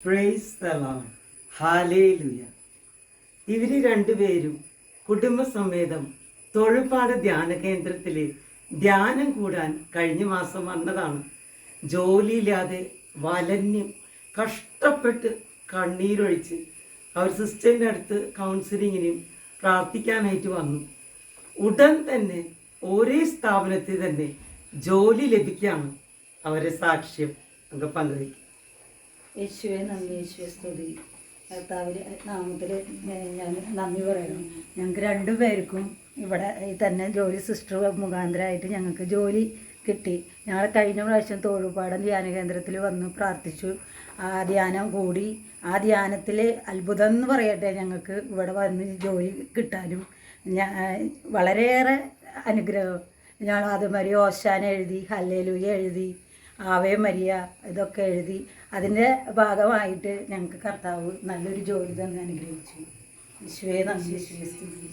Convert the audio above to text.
Praise the Lord. Hallelujah. ഇവര് രണ്ടുപേരും കുടുംബസമേതം തൊഴുപാട് ധ്യാന കേന്ദ്രത്തിൽ ധ്യാനം കൂടാൻ കഴിഞ്ഞ മാസം വന്നതാണ്. ജോലിയില്ലാതെ വലഞ്ഞ് കഷ്ടപ്പെട്ട് കണ്ണീരൊഴിച്ച് അവർ സിസ്റ്ററിൻ്റെ അടുത്ത് കൗൺസിലിങ്ങിനും പ്രാർത്ഥിക്കാനായിട്ട് വന്നു. ഉടൻ തന്നെ ഒരേ സ്ഥാപനത്തിൽ തന്നെ ജോലി ലഭിക്കുകയാണ്. അവരെ സാക്ഷ്യം നമുക്ക് പങ്കുവയ്ക്കും. യേശുവെ നന്ദി, യേശുവെ സ്തുതി. കർത്താവിൻ്റെ നാമത്തിൽ ഞാൻ നന്ദി പറയുന്നു. ഞങ്ങൾക്ക് രണ്ടുപേർക്കും ഇവിടെ തന്നെ ജോലി സിസ്റ്റർ മുഖാന്തരമായിട്ട് ഞങ്ങൾക്ക് ജോലി കിട്ടി. ഞങ്ങൾ കഴിഞ്ഞ പ്രാവശ്യം തോഴുപാടം ധ്യാന കേന്ദ്രത്തിൽ വന്ന് പ്രാർത്ഥിച്ചു. ആ ധ്യാനം കൂടി. ആ ധ്യാനത്തിൽ അത്ഭുതം എന്ന് പറയട്ടെ, ഞങ്ങൾക്ക് ഇവിടെ വന്ന് ജോലി കിട്ടാനും വളരെയേറെ അനുഗ്രഹം. ഞങ്ങൾ അതുമാതിരി ഓശാന എഴുതി, ഹല്ലേലൂയ എഴുതി, ആവേ മരിയ ഇതൊക്കെ എഴുതി. അതിൻ്റെ ഭാഗമായിട്ട് ഞങ്ങൾക്ക് കർത്താവ് നല്ലൊരു ജോലി തന്നെ അനുഗ്രഹിച്ചു. യേശുവേ നന്ദി, യേശുവേ സ്തുതി.